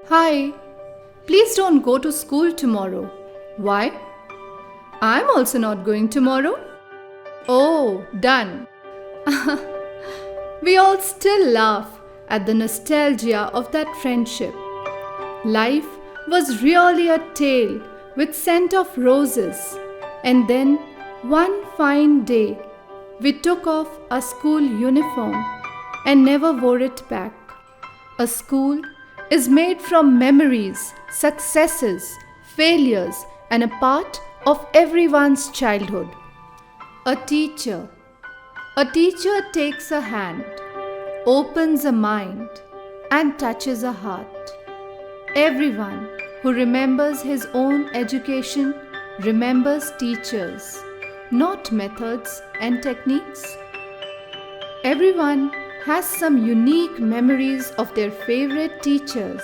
Hi, please don't go to school tomorrow. Why? I'm also not going tomorrow. Oh, done. We all still laugh at the nostalgia of that friendship. Life was really a tale with scent of roses. And then one fine day, we took off our school uniform and never wore it back. A school is made from memories, successes, failures, and a part of everyone's childhood. A teacher. A teacher takes a hand, opens a mind, and touches a heart. Everyone who remembers his own education remembers teachers, not methods and techniques. Everyone has some unique memories of their favorite teachers.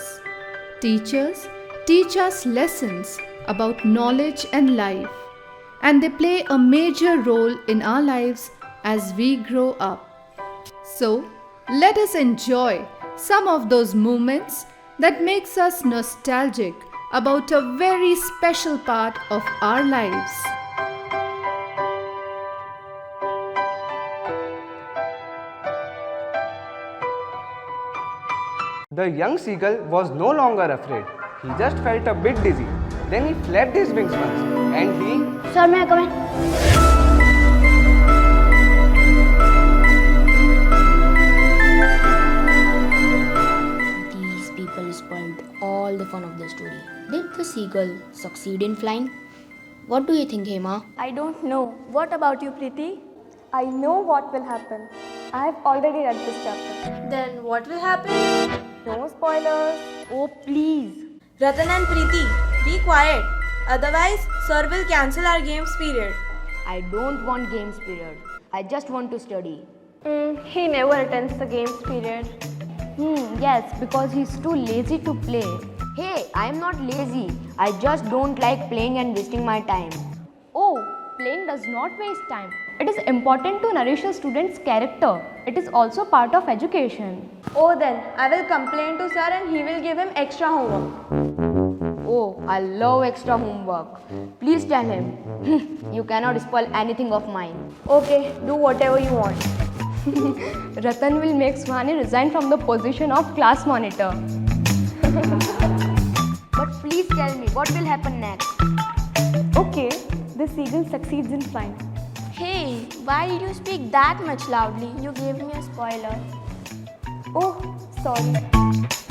Teachers teach us lessons about knowledge and life, and they play a major role in our lives as we grow up. So, let us enjoy some of those moments that makes us nostalgic about a very special part of our lives. The young seagull was no longer afraid. He just felt a bit dizzy. Then he flapped his wings once and he. Sir, may I come in? These people spoiled all the fun of the story. Did the seagull succeed in flying? What do you think, Hema? I don't know. What about you, Preeti? I know what will happen. I have already read this chapter. Then what will happen? No spoilers. Oh, please. Ratan and Preeti, be quiet. Otherwise, sir will cancel our games period. I don't want games period. I just want to study. He never attends the games period. Yes, because he's too lazy to play. Hey, I'm not lazy. I just don't like playing and wasting my time. Oh, playing does not waste time. It is important to nourish a student's character. It is also part of education. Oh, then I will complain to sir and he will give him extra homework. Oh, I love extra homework. Please tell him. You cannot spoil anything of mine. Okay, do whatever you want. Ratan will make Swani resign from the position of class monitor. But please tell me, what will happen next? Okay, the seagull succeeds in flying. Hey, why did you speak that much loudly? You gave me a spoiler. Oh, sorry.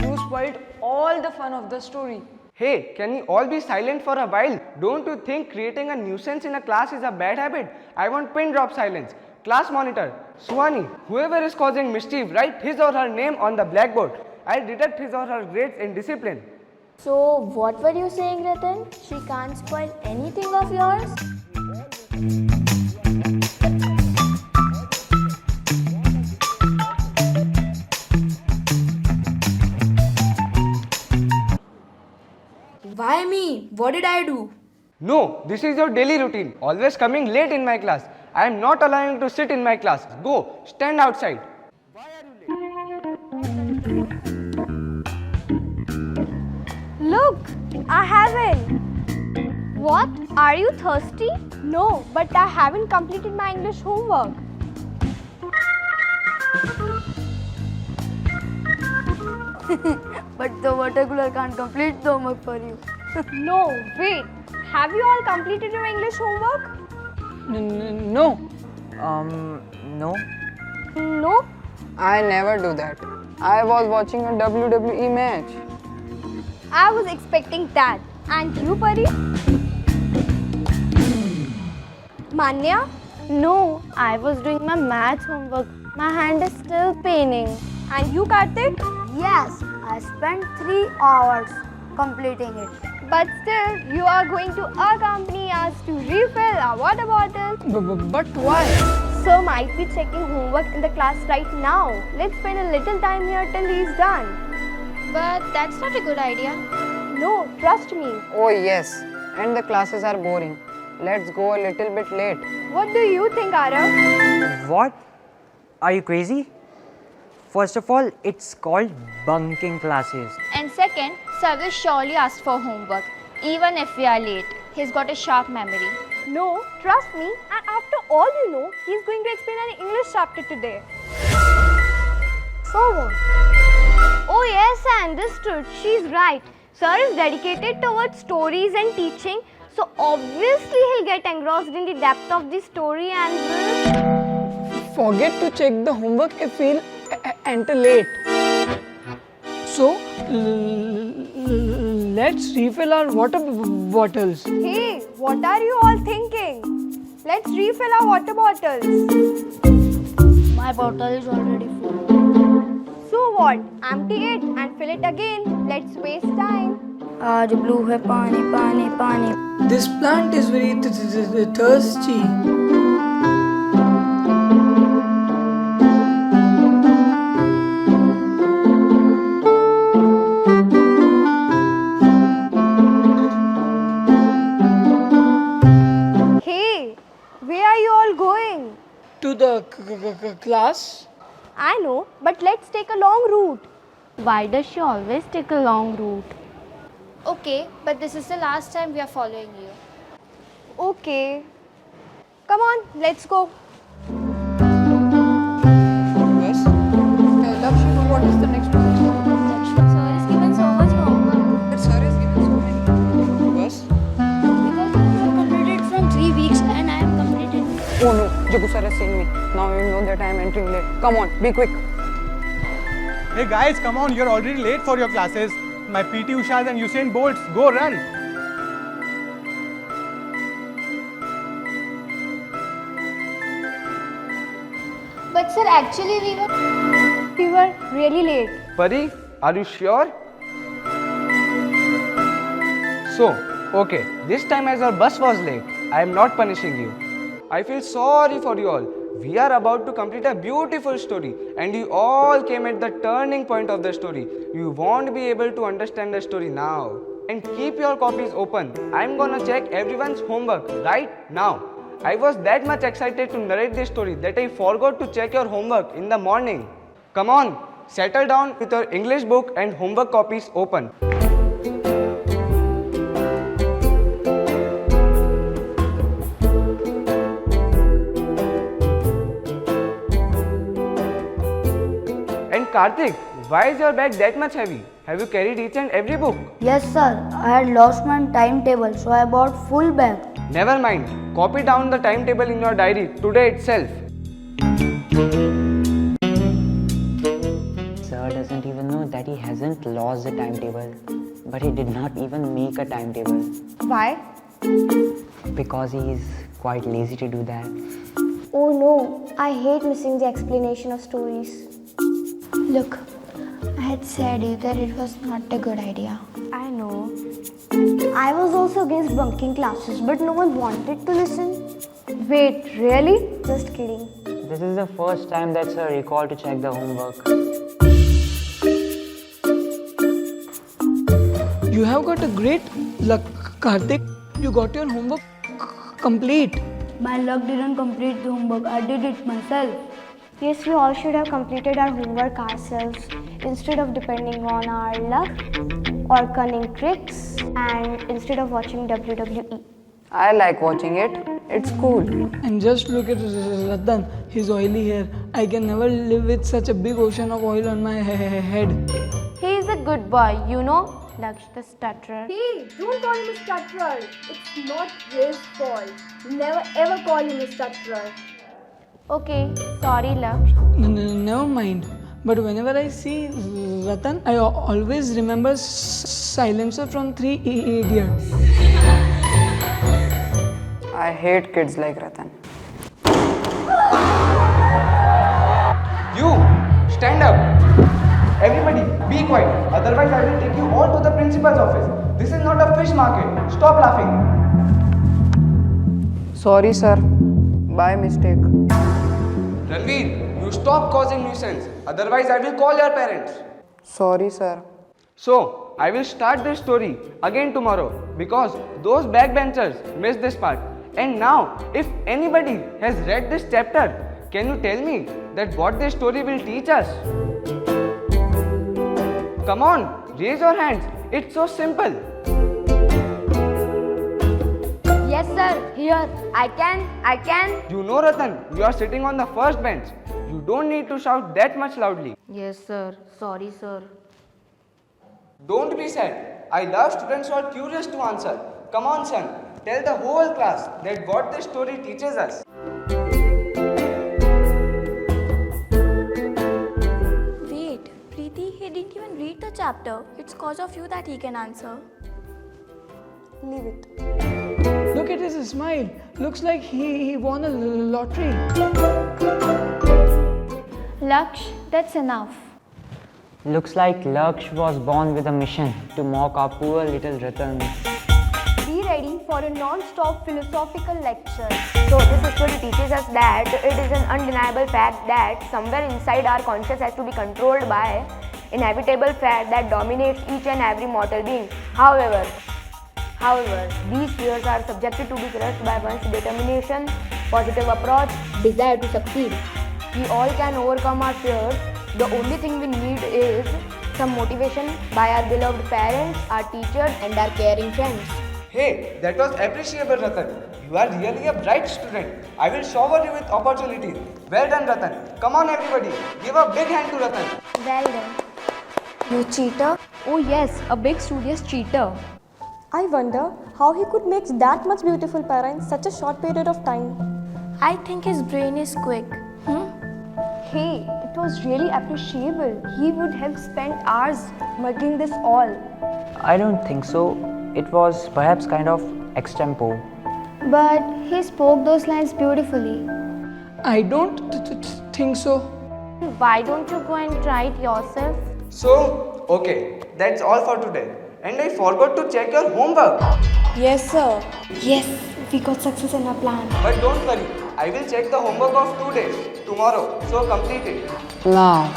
You spoiled all the fun of the story. Hey, can you all be silent for a while? Don't you think creating a nuisance in a class is a bad habit? I want pin drop silence. Class monitor, Swani, whoever is causing mischief, write his or her name on the blackboard. I'll deduct his or her grades in discipline. So, what were you saying, Ratan? She can't spoil anything of yours? Why me? What did I do? No, this is your daily routine. Always coming late in my class. I am not allowing you to sit in my class. Go, stand outside. Look, I haven't. What? Are you thirsty? No, but I haven't completed my English homework. But the water cooler can't complete the homework for you. No, wait. Have you all completed your English homework? No. No. No. I never do that. I was watching a WWE match. I was expecting that. And you, Pari? Manya? No, I was doing my maths homework. My hand is still paining. And you, Karthik? Yes, I spent 3 hours completing it. But still, you are going to accompany us to refill our water bottle. But why? Sir might be checking homework in the class right now. Let's spend a little time here till he's done. But that's not a good idea. No, trust me. Oh yes. And the classes are boring. Let's go a little bit late. What do you think, Arav? What? Are you crazy? First of all, it's called bunking classes. And second, sir will surely ask for homework, even if we are late. He's got a sharp memory. No, trust me. And after all you know, he's going to explain an English chapter today. So what? Oh yes, I understood. She's right. Sir is dedicated towards stories and teaching. So obviously he'll get engrossed in the depth of the story and will... Forget to check the homework if we'll enter late. So, let's refill our water bottles. Hey, what are you all thinking? Let's refill our water bottles. My bottle is already full. So what? Empty it and fill it again. Let's waste time. आज blue है पानी पानी पानी. This plant is very thirsty. Hey, where are you all going? To the class? I know, but let's take a long route. Why does she always take a long route? Okay, but this is the last time we are following you. Okay. Come on, let's go. Yes. Lakshmi, what is the next one? Sir is given so much homework. But sir has given so many. Yes. Because you have completed from 3 weeks and I have completed. Oh no, Jagu sir has seen me. Now you know that I am entering late. Come on, be quick. Hey guys, come on, you're already late for your classes. My PT Ushas and Usain Bolts, go run. But sir, actually We were really late. Pari, are you sure? So, okay, this time as our bus was late, I am not punishing you. I feel sorry for you all. We are about to complete a beautiful story and you all came at the turning point of the story. You won't be able to understand the story now. And keep your copies open. I'm gonna check everyone's homework right now. I was that much excited to narrate this story that I forgot to check your homework in the morning. Come on, settle down with your English book and homework copies open. And Karthik, why is your bag that much heavy? Have you carried each and every book? Yes sir, I had lost my timetable so I bought full bag. Never mind. Copy down the timetable in your diary today itself. Sir doesn't even know that he hasn't lost the timetable. But he did not even make a timetable. Why? Because he is quite lazy to do that. Oh no, I hate missing the explanation of stories. Look, I had said you that it was not a good idea. I know. I was also against bunking classes, but no one wanted to listen. Wait, really? Just kidding. This is the first time that sir recalled to check the homework. You have got a great luck, Karthik. You got your homework complete. My luck didn't complete the homework, I did it myself. Yes, we all should have completed our homework ourselves instead of depending on our luck or cunning tricks and instead of watching WWE. I like watching it. It's cool. And just look at Ratan, his oily hair. I can never live with such a big ocean of oil on my head. He is a good boy, you know, Laksh the stutterer. Hey, don't call him a stutterer. It's not his fault. Never ever call him a stutterer. Okay, sorry Laksh. Never mind. But whenever I see Ratan, I always remember Silencer from 3 Idiots. I hate kids like Ratan. You, stand up. Everybody, be quiet. Otherwise, I will take you all to the principal's office. This is not a fish market. Stop laughing. Sorry, sir. By mistake. Ranveer, you stop causing nuisance. Otherwise, I will call your parents. Sorry, sir. So, I will start this story again tomorrow because those backbenchers missed this part. And now, if anybody has read this chapter, can you tell me that what this story will teach us? Come on, raise your hands. It's so simple. Yes, sir. Here. I can. You know, Ratan, you are sitting on the first bench. You don't need to shout that much loudly. Yes, sir. Sorry, sir. Don't be sad. I love students who are curious to answer. Come on, son. Tell the whole class that what this story teaches us. Wait, Preeti, he didn't even read the chapter. It's cause of you that he can answer. Leave it. Look at his smile. Looks like he won a lottery. Laksh, that's enough. Looks like Laksh was born with a mission to mock our poor little Ratan. Be ready for a non-stop philosophical lecture. So this story teaches us that it is an undeniable fact that somewhere inside our conscious has to be controlled by inevitable fact that dominates each and every mortal being. However, these fears are subjected to be crushed by one's determination, positive approach, desire to succeed. We all can overcome our fears. The only thing we need is some motivation by our beloved parents, our teachers and our caring friends. Hey, that was appreciable, Ratan. You are really a bright student. I will shower you with opportunities. Well done, Ratan. Come on, everybody. Give a big hand to Ratan. Well done. You cheater. Oh yes, a big studious cheater. I wonder how he could make that much beautiful para in such a short period of time. I think his brain is quick. Hey, it was really appreciable. He would have spent hours mugging this all. I don't think so. It was perhaps kind of extempo. But he spoke those lines beautifully. I don't think so. Why don't you go and try it yourself? So, okay, that's all for today. And I forgot to check your homework. Yes, sir. Yes, we got success in our plan. But don't worry, I will check the homework of 2 days, tomorrow, so complete it. Now,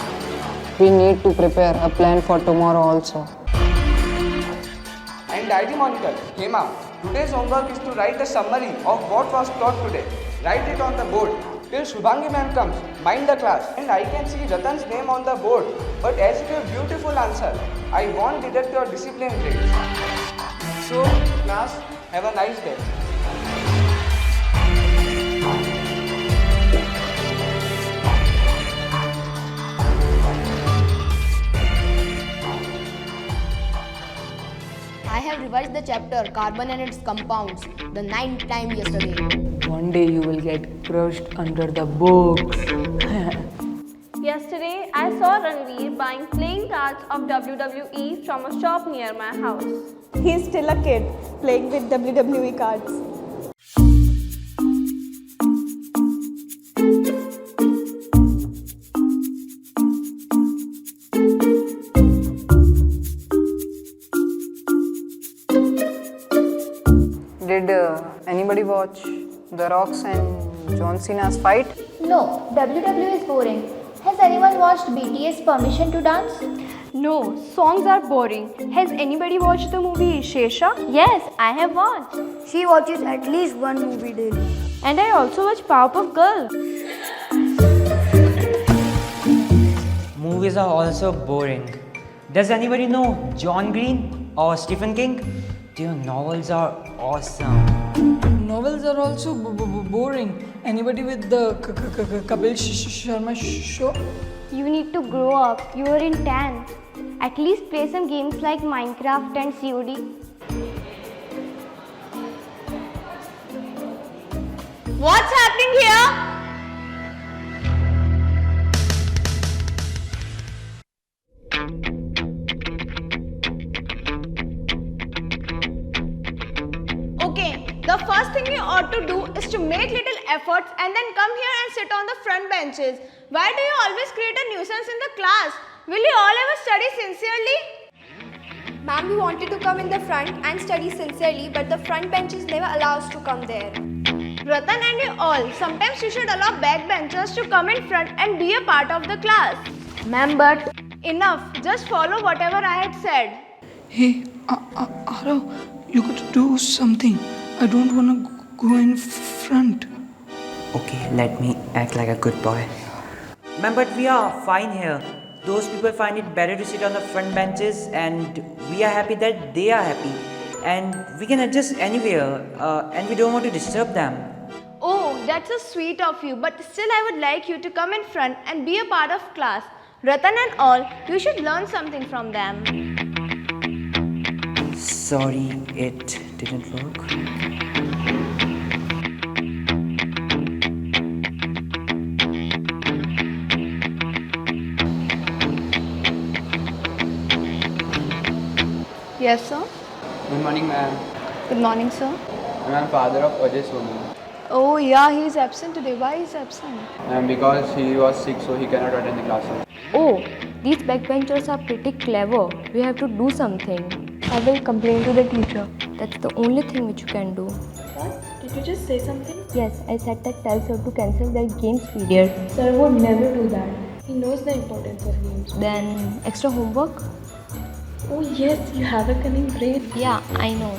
we need to prepare a plan for tomorrow also. And diary monitor, Hema, today's homework is to write a summary of what was taught today. Write it on the board. Till Shubhangi ma'am comes, mind the class. And I can see Ratan's name on the board. But as you gave beautiful answer, I won't deduct your discipline grades. So, class, have a nice day. I have revised the chapter Carbon and its Compounds the 9th time yesterday. One day you will get crushed under the books. Yesterday, I saw Ranveer buying playing cards of WWE from a shop near my house. He's still a kid playing with WWE cards. Did anybody watch The Rock's and John Cena's fight? No, WWE is boring. Has anyone watched BTS Permission to Dance? No, songs are boring. Has anybody watched the movie Shesha? Yes, I have watched. She watches at least one movie daily. And I also watch Powerpuff Girls. Movies are also boring. Does anybody know John Green or Stephen King? Their novels are awesome. Novels are also boring. Anybody with the Kapil Sharma show? You need to grow up. You are in 10th. At least play some games like Minecraft and COD. What's happening here? Okay, the first thing you ought to do is to make little efforts and then come here and sit on the front benches. Why do you always create a nuisance in the class? Will you all ever study sincerely? Ma'am, we wanted to come in the front and study sincerely, but the front benches never allow us to come there. Ratan and you all, sometimes you should allow backbenchers to come in front and be a part of the class. Ma'am, but Enough, just follow whatever I had said. Hey, Arav, you got to do something. I don't want to go in front. Okay, let me act like a good boy. Ma'am, but we are fine here. those people find it better to sit on the front benches, and we are happy that they are happy. And we can adjust anywhere, and we don't want to disturb them. Oh, that's so sweet of you, but still I would like you to come in front and be a part of class. Ratan and all, you should learn something from them. Sorry, it didn't work. Yes, sir. Good morning, ma'am. Good morning, sir. I'm father of Ajay Soni. Oh, yeah, he is absent today. Why is he absent? And because he was sick, so he cannot attend the classes. Oh, these backbenchers are pretty clever. We have to do something. I will complain to the teacher. That's the only thing which you can do. What? Did you just say something? Yes, I said that tell sir to cancel their games period. Sir would never do that. He knows the importance of games. Then extra homework? Oh yes, you have a cunning brain. Yeah, I know.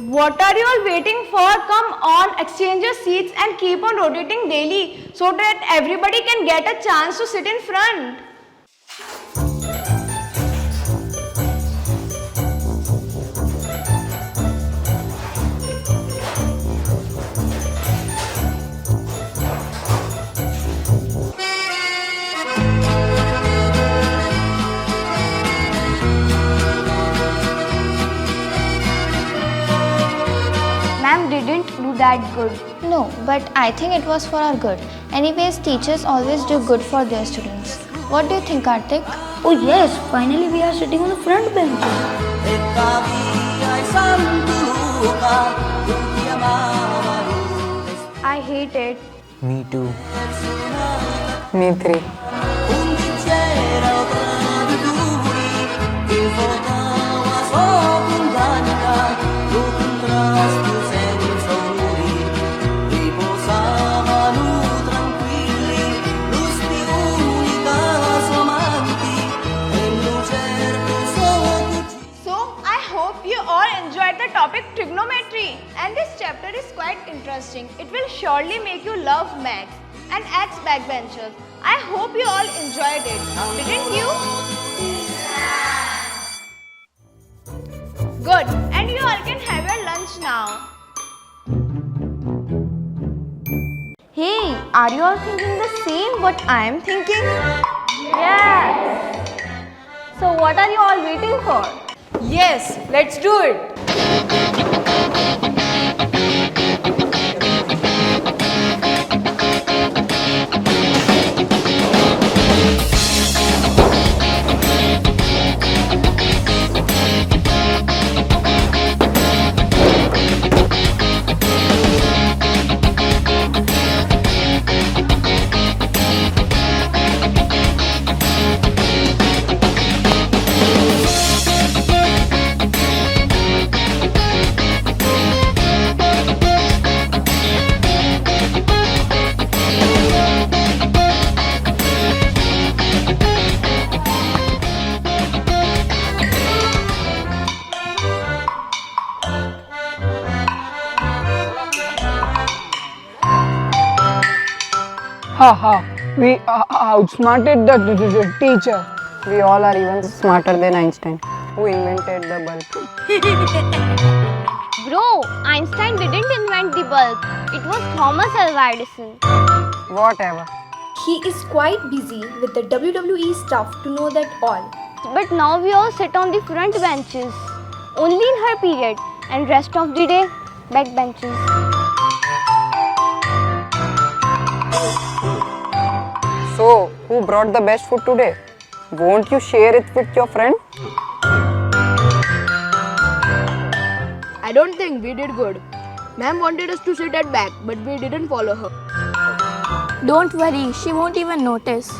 What are you all waiting for? Come on, exchange your seats and keep on rotating daily so that everybody can get a chance to sit in front. Ma'am didn't do that good. No, but I think it was for our good. Anyways, teachers always do good for their students. What do you think, Karthik? Oh yes, finally we are sitting on the front bench. I hate it. Me too. Me three. The topic trigonometry, and this chapter is quite interesting. It will surely make you love maths and X backbenchers. I hope you all enjoyed it, didn't you? Good, and you all can have your lunch now. Hey, are you all thinking the same what I am thinking? Yes. So what are you all waiting for? Yes, let's do it. Ha, we outsmarted the teacher. We all are even smarter than Einstein, who invented the bulb. Bro, Einstein didn't invent the bulb. It was Thomas Alva Edison. Whatever. He is quite busy with the WWE stuff to know that all. But now we all sit on the front benches. Only in her period, and rest of the day, back benches. So, who brought the best food today? Won't you share it with your friend? I don't think we did good. Ma'am wanted us to sit at back, but we didn't follow her. Don't worry, she won't even notice.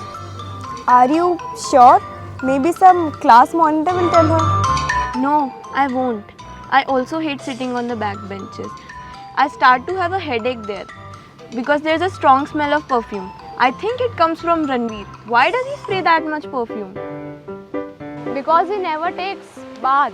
Are you sure? Maybe some class monitor will tell her. No, I won't. I also hate sitting on the back benches. I start to have a headache there because there's a strong smell of perfume. I think it comes from Ranveer. Why does he spray that much perfume? Because he never takes bath.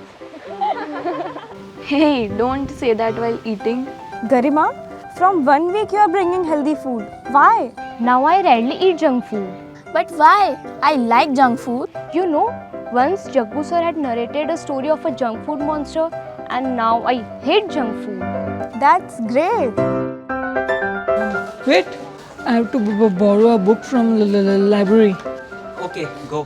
Hey, don't say that while eating. Garima, from 1 week you are bringing healthy food. Why? Now I rarely eat junk food. But why? I like junk food. You know, once Jaggu sir had narrated a story of a junk food monster, and now I hate junk food. That's great. Wait, I have to borrow a book from the library. Okay, go.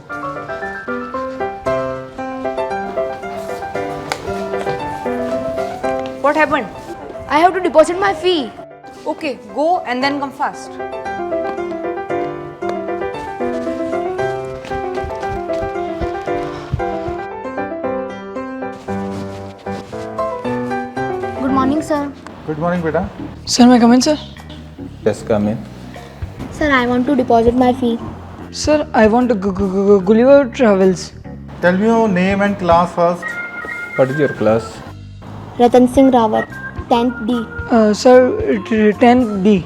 What happened? I have to deposit my fee. Okay, go and then come fast. Good morning, sir. Good morning, beta. Sir, may I come in, sir? Yes, come in. Sir, I want to deposit my fee. Sir, I want to go Gulliver Travels. Tell me your name and class first. What is your class? Ratan Singh Rawat, 10th D. Sir, 10th D.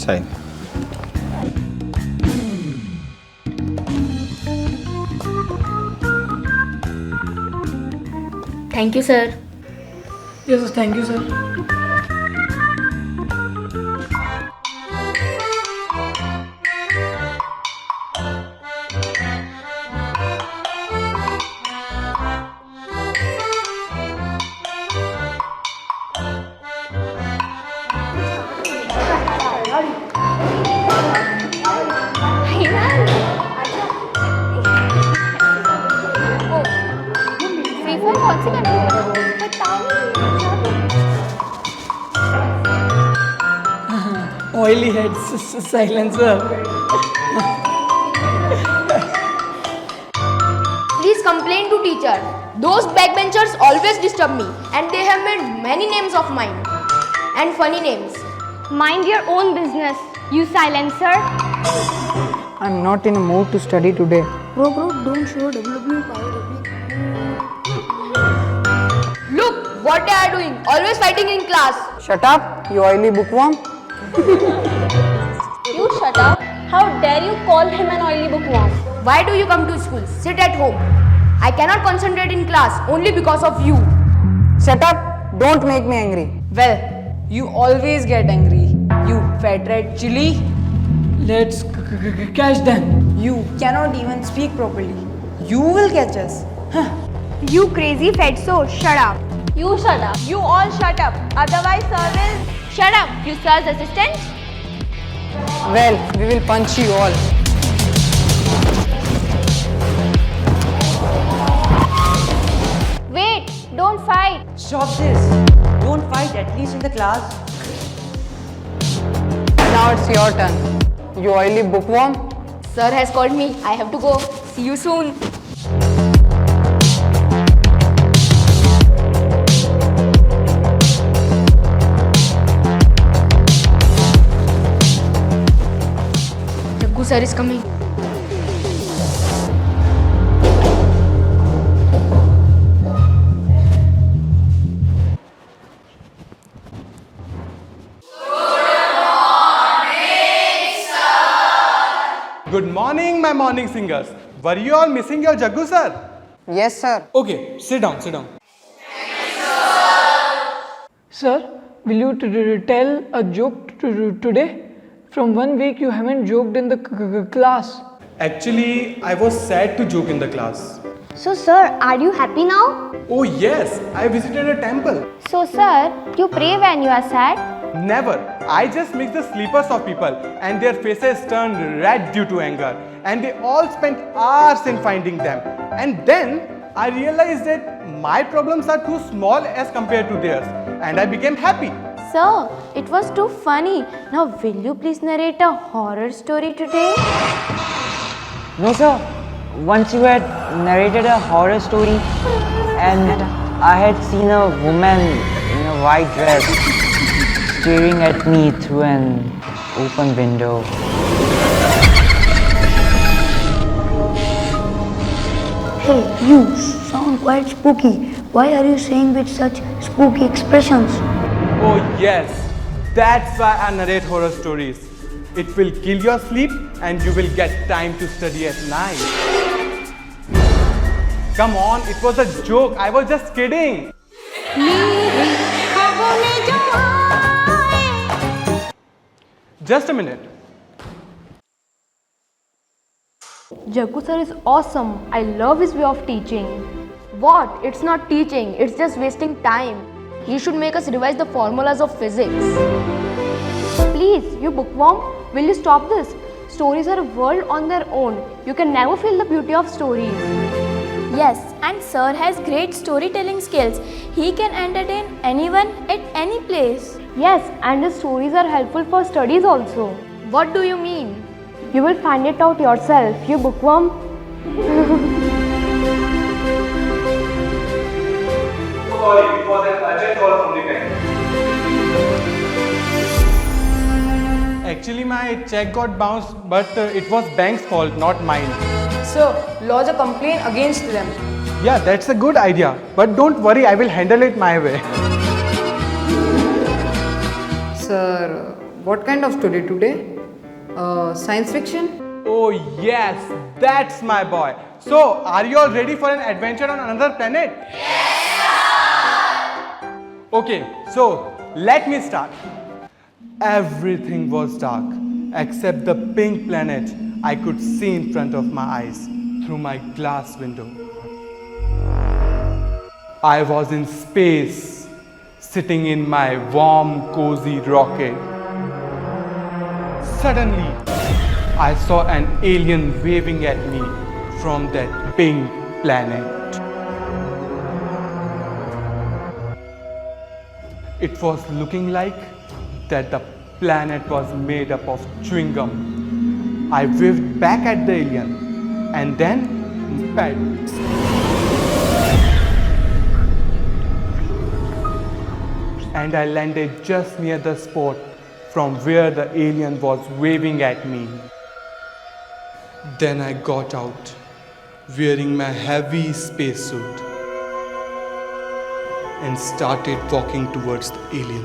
Sign. Thank you, sir. Yes, sir, thank you, sir. Free fall कौन सी करनी है? बताओ। Oily head silencer. Please complain to teacher. Those backbenchers always disturb me and they have made many names of mine. And funny names. Mind your own business, you silencer. I'm not in a mood to study today. Bro, don't show WW power. Look, what they are doing. Always fighting in class. Shut up, you oily bookworm. You shut up. How dare you call him an oily bookworm? Why do you come to school? Sit at home. I cannot concentrate in class only because of you. Shut up, don't make me angry. Well, you always get angry. You fat red chili. Let's catch them. You cannot even speak properly. You will catch us. Huh. You crazy fatso, shut up. You shut up. You all shut up. Otherwise, sir will. Shut up, you sir's assistant. Well, we will punch you all. Wait, don't fight. Stop this. Don't fight, at least in the class. Now it's your turn. You oily bookworm. Sir has called me. I have to go. See you soon. Jaggu sir is coming. Good morning, my morning singers. Were you all missing your Jaggu sir? Yes, sir. Okay, sit down, sit down. Sir, will you tell a joke today? From 1 week you haven't joked in the class. Actually, I was sad to joke in the class. So, sir, are you happy now? Oh yes, I visited a temple. So, sir, you pray when you are sad? Never. I just mix the sleepers of people and their faces turned red due to anger. And they all spent hours in finding them. And then I realized that my problems are too small as compared to theirs. And I became happy. Sir, it was too funny. Now, will you please narrate a horror story today? No, sir. Once you had narrated a horror story, and I had seen a woman in a white dress staring at me through an open window. Hey, you sound quite spooky. Why are you saying with such spooky expressions? Oh yes, that's why I narrate horror stories. It will kill your sleep and you will get time to study at night. Come on, it was a joke. I was just kidding. Just a minute. Jagu sir is awesome. I love his way of teaching. What? It's not teaching, it's just wasting time. He should make us revise the formulas of physics. Please, you bookworm, will you stop this? Stories are a world on their own. You can never feel the beauty of stories. Yes, and sir has great storytelling skills. He can entertain anyone at any place. Yes, and his stories are helpful for studies also. What do you mean? You will find it out yourself, you bookworm. Sorry, it was an urgent call from the bank. Actually, my check got bounced, but it was bank's fault, not mine. So, lodge a complaint against them. Yeah, that's a good idea. But don't worry, I will handle it my way. Sir, what kind of story today? Science fiction? Oh yes, that's my boy. So, are you all ready for an adventure on another planet? Okay, so let me start. Everything was dark except the pink planet I could see in front of my eyes through my glass window. I was in space, sitting in my warm, cozy rocket. Suddenly, I saw an alien waving at me from that pink planet. It was looking like that the planet was made up of chewing gum. I waved back at the alien and then sped. And I landed just near the spot from where the alien was waving at me. Then I got out, wearing my heavy spacesuit, and started walking towards the alien.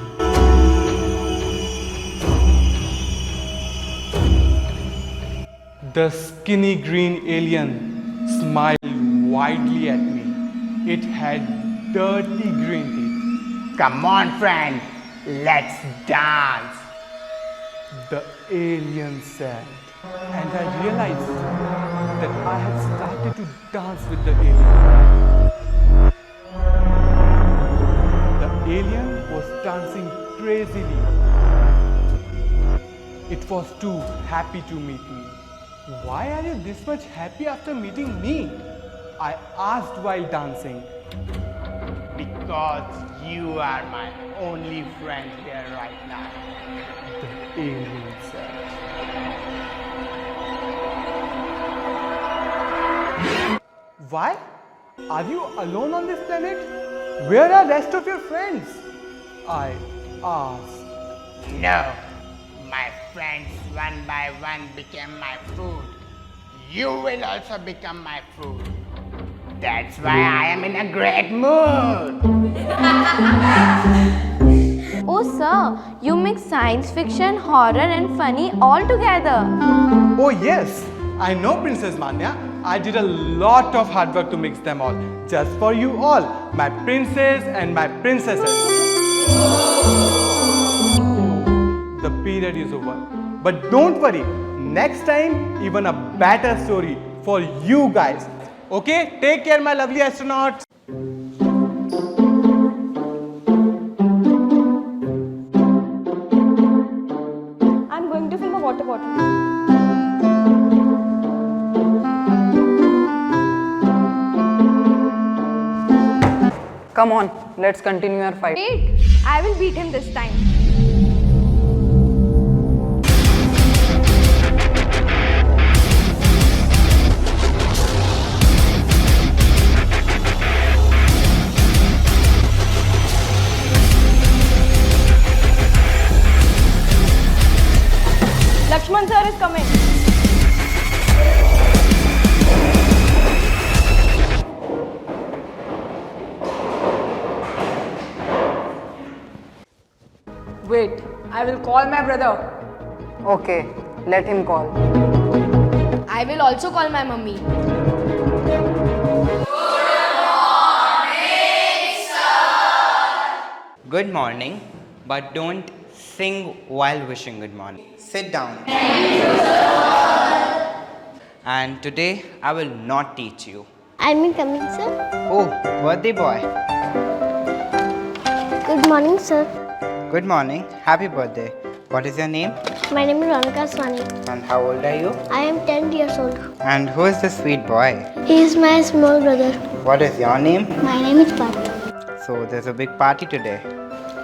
The skinny green alien smiled widely at me. It had dirty green teeth. Come on, friend, let's dance. The alien said, and I realized that I had started to dance with the alien. The alien was dancing crazily. It was too happy to meet me. Why are you this much happy after meeting me? I asked while dancing. Because you are my only friend here right now. The alien said. Why? Are you alone on this planet? Where are rest of your friends? I asked. No, my friends one by one became my food. You will also become my food. That's why I am in a great mood. Oh sir, you mix science fiction, horror and funny all together. Oh yes, I know Princess Manya. I did a lot of hard work to mix them all. Just for you all, my princes and my princesses. The period is over. But don't worry, next time even a better story for you guys. Okay, take care my lovely astronauts. I'm going to fill my water bottle. Come on, let's continue our fight. Wait, I will beat him this time. Lakshman sir is coming. Wait, I will call my brother. Okay, Let him call. I will also call my mummy. Good morning, but don't sing while wishing good morning. Sit down. And today I will not teach you. I may come in, sir. Oh, birthday boy. Good morning, sir. Good morning. Happy birthday. What is your name? My name is Ronika Swani. And how old are you? I am 10 years old. And who is the sweet boy? He is my small brother. What is your name? My name is Pat. So there's a big party today.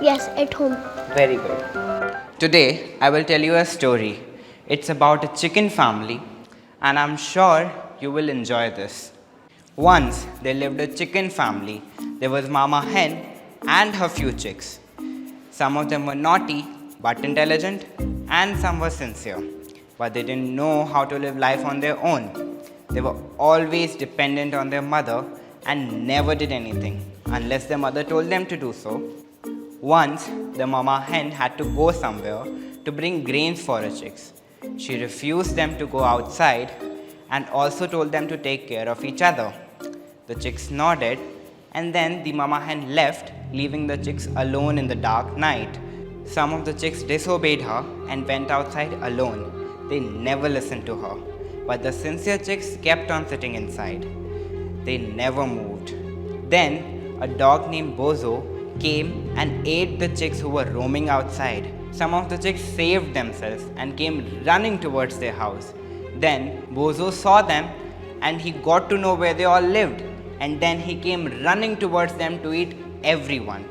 Yes, at home. Very good. Today I will tell you a story. It's about a chicken family, and I'm sure you will enjoy this. Once there lived a chicken family. There was Mama Hen and her few chicks. Some of them were naughty but intelligent, and some were sincere, but they didn't know how to live life on their own. They were always dependent on their mother and never did anything unless their mother told them to do so. Once, the Mama Hen had to go somewhere to bring grains for her chicks. She refused them to go outside and also told them to take care of each other. The chicks nodded, and then the Mama Hen left, leaving the chicks alone in the dark night. Some of the chicks disobeyed her and went outside alone. They never listened to her, but the sincere chicks kept on sitting inside. They never moved. Then, a dog named Bozo came and ate the chicks who were roaming outside. Some of the chicks saved themselves and came running towards their house. Then Bozo saw them and he got to know where they all lived, and then he came running towards them to eat everyone.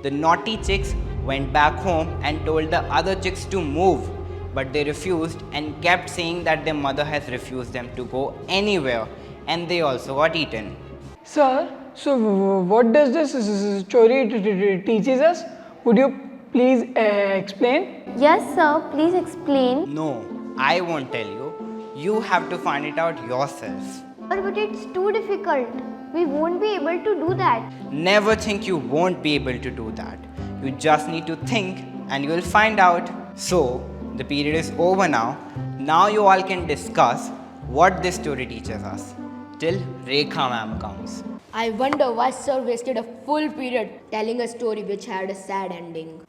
The naughty chicks went back home and told the other chicks to move, but they refused and kept saying that their mother has refused them to go anywhere, and they also got eaten. Sir, so what does this story teaches us? Would you please explain? Yes, sir. Please explain. No, I won't tell you. You have to find it out yourself. But it's too difficult. We won't be able to do that. Never think you won't be able to do that. You just need to think and you will find out. So, the period is over now. Now you all can discuss what this story teaches us till Rekha ma'am comes. I wonder why sir wasted a full period telling a story which had a sad ending.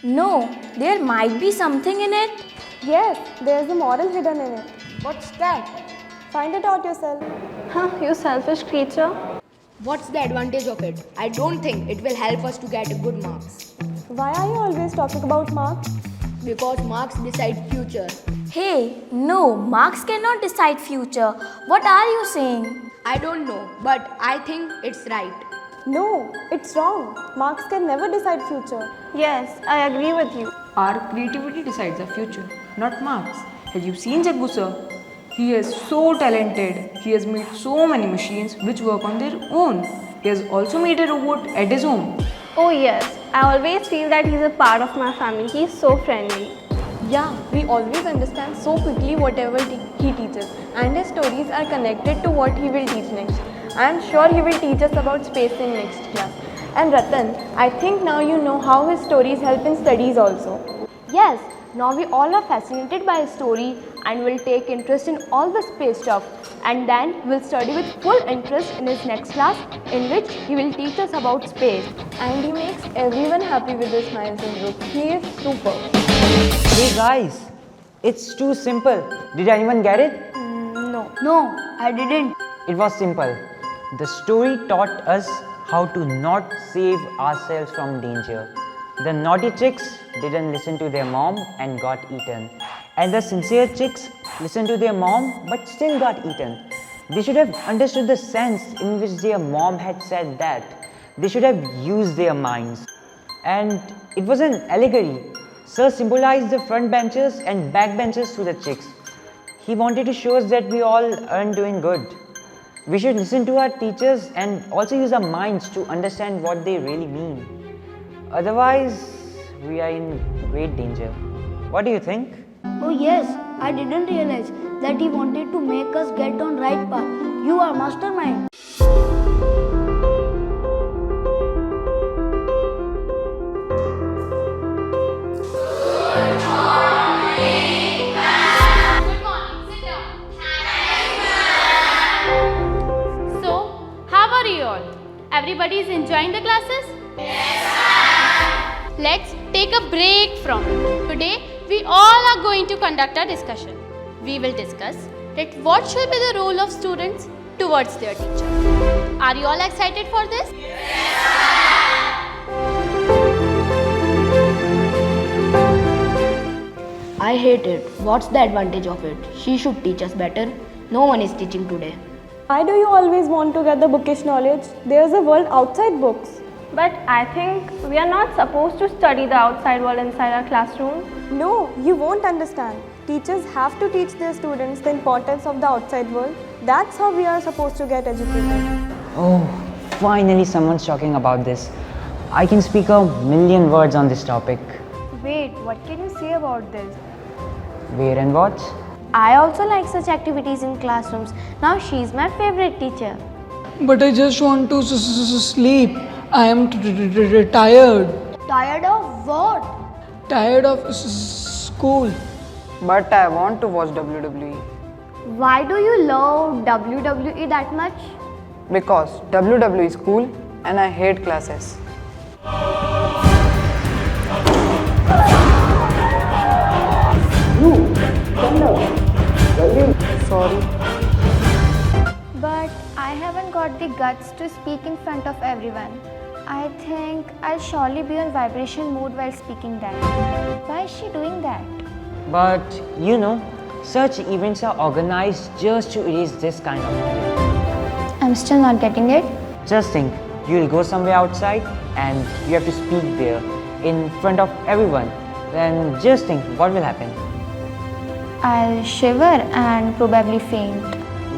No, there might be something in it. Yes, there's a moral hidden in it. What's that? Find it out yourself. Huh, you selfish creature. What's the advantage of it? I don't think it will help us to get good marks. Why are you always talking about marks? Because marks decide future. Hey, no, marks cannot decide future. What are you saying? I don't know, but I think it's right. No, it's wrong. Marks can never decide future. Yes, I agree with you. Our creativity decides our future, not marks. Have you seen Jaggu sir? He is so talented. He has made so many machines which work on their own. He has also made a robot at his home. Oh yes, I always feel that he's a part of my family. He's so friendly. Yeah, we always understand so quickly whatever he teaches, and his stories are connected to what he will teach next. I am sure he will teach us about space in next class. And Ratan, I think now you know how his stories help in studies also. Yes, now we all are fascinated by his story and will take interest in all the space stuff, and then we'll study with full interest in his next class, in which he will teach us about space. And he makes everyone happy with his smiles and jokes. He is super. Hey guys, it's too simple. Did anyone get it? No. No, I didn't. It was simple. The story taught us how to not save ourselves from danger. The naughty chicks didn't listen to their mom and got eaten. And the sincere chicks listened to their mom but still got eaten. They should have understood the sense in which their mom had said that. They should have used their minds. And it was an allegory. Sir symbolized the front benchers and back benchers to the chicks. He wanted to show us that we all aren't doing good. We should listen to our teachers and also use our minds to understand what they really mean. Otherwise, we are in great danger. What do you think? Oh yes, I didn't realize that he wanted to make us get on right path. You are mastermind. are you all? Everybody is enjoying the classes? Yes, ma'am. Let's take a break from it. Today, we all are going to conduct a discussion. We will discuss that what should be the role of students towards their teacher. Are you all excited for this? I hate it. What's the advantage of it? She should teach us better. No one is teaching today. Why do you always want to get the bookish knowledge? There's a world outside books. But I think we are not supposed to study the outside world inside our classroom. No, you won't understand. Teachers have to teach their students the importance of the outside world. That's how we are supposed to get educated. Oh, finally someone's talking about this. I can speak a million words on this topic. Wait, what can you say about this? Where and what? I also like such activities in classrooms. Now she's my favorite teacher. But I just want to sleep. I am tired. Tired of what? Tired of school. But I want to watch WWE. Why do you love WWE that much? Because WWE is cool and I hate classes. Sorry. But I haven't got the guts to speak in front of everyone. I think I'll surely be on vibration mode while speaking that. Why is she doing that? But you know, such events are organized just to erase this kind of thing. I'm still not getting it. Just think, you'll go somewhere outside and you have to speak there in front of everyone. Then just think what will happen. I'll shiver and probably faint.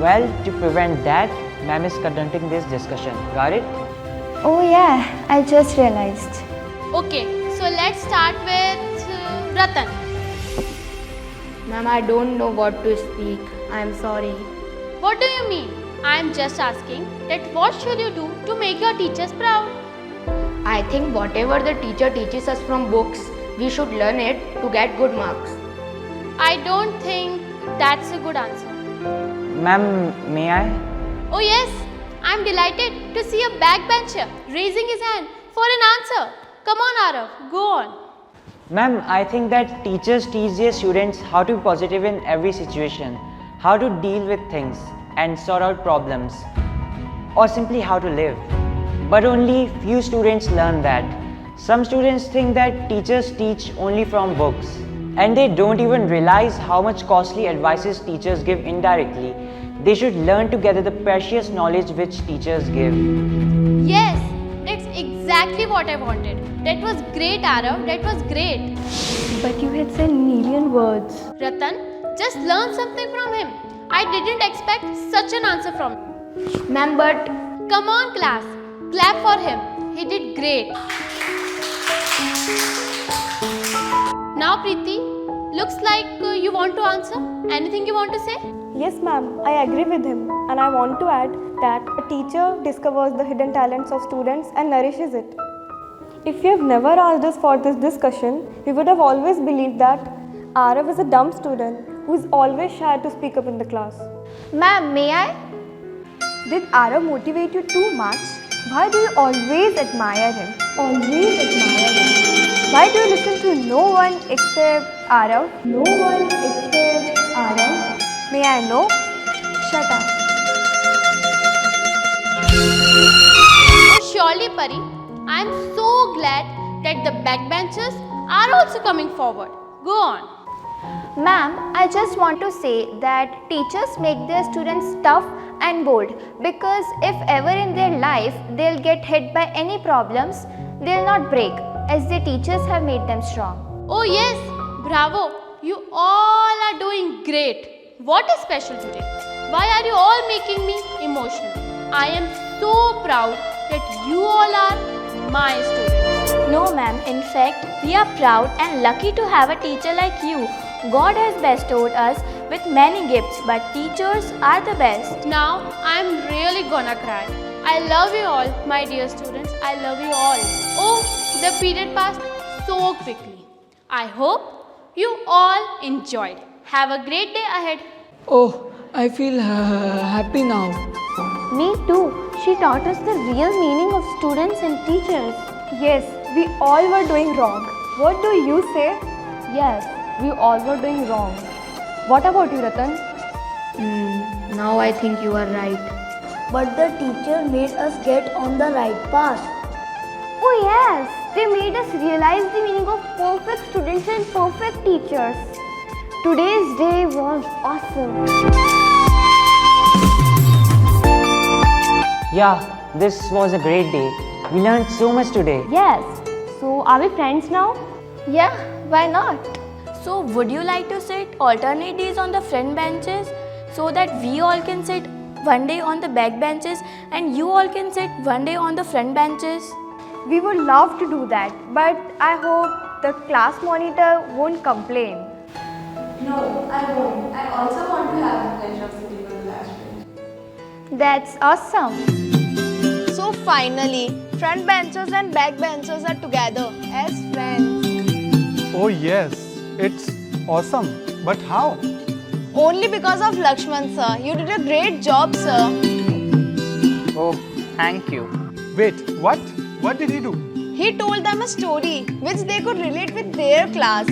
Well, to prevent that, ma'am is conducting this discussion. Got it? Oh yeah, I just realized. Okay, so let's start with Ratan. Ma'am, I don't know what to speak. I'm sorry. What do you mean? I am just asking that what should you do to make your teachers proud? I think whatever the teacher teaches us from books, we should learn it to get good marks. I don't think that's a good answer. Ma'am, may I? Oh yes, I'm delighted to see a backbencher raising his hand for an answer. Come on Arav, go on. Ma'am, I think that teachers teach their students how to be positive in every situation, how to deal with things and sort out problems, or simply how to live. But only few students learn that. Some students think that teachers teach only from books, and they don't even realize how much costly advices teachers give indirectly. They should learn to gather the precious knowledge which teachers give. Yes, that's exactly what I wanted. That was great Arav, that was great. But you had said million words. Ratan, just learn something from him. I didn't expect such an answer from him. Ma'am, but... Come on class, clap for him. He did great. Now Preeti, looks like you want to answer. Anything you want to say? Yes, ma'am, I agree with him. And I want to add that a teacher discovers the hidden talents of students and nourishes it. If you have never asked us for this discussion, we would have always believed that Arav is a dumb student who is always shy to speak up in the class. Ma'am, may I? Did Arav motivate you too much? Why do you always admire him? Always admire him. Why do you listen to no one except Arav? No one except Arav. May I know? Shut up. Oh, surely Pari, I am so glad that the backbenchers are also coming forward. Go on. Ma'am, I just want to say that teachers make their students tough and bold because if ever in their life they'll get hit by any problems, they'll not break as their teachers have made them strong. Oh yes, bravo. You all are doing great. What is special today? Why are you all making me emotional? I am so proud that you all are my students. No ma'am, in fact, we are proud and lucky to have a teacher like you. God has bestowed us with many gifts, but teachers are the best. Now, I am really gonna cry. I love you all, my dear students. I love you all. Oh, the period passed so quickly. I hope you all enjoyed. Have a great day ahead. Oh, I feel happy now. Me too. She taught us the real meaning of students and teachers. Yes, we all were doing wrong. What do you say? Yes, we all were doing wrong. What about you, Ratan? Now I think you are right. But the teacher made us get on the right path. Oh yes, they made us realize the meaning of perfect students and perfect teachers. Today's day was awesome. Yeah, this was a great day. We learned so much today. Yes. So, are we friends now? Yeah, why not? So, would you like to sit alternate days on the front benches so that we all can sit one day on the back benches and you all can sit one day on the front benches? We would love to do that, but I hope the class monitor won't complain. No, I won't. I also want to have the pleasure of sitting on the last bench. That's awesome. So finally, front benchers and back benchers are together as friends. Oh yes, it's awesome. But how? Only because of Lakshman sir. You did a great job, sir. Oh, thank you. Wait, what? What did he do? He told them a story which they could relate with their class.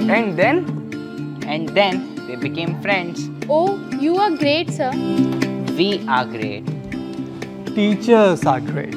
And then they became friends. Oh, you are great, sir. We are great. Teachers are great.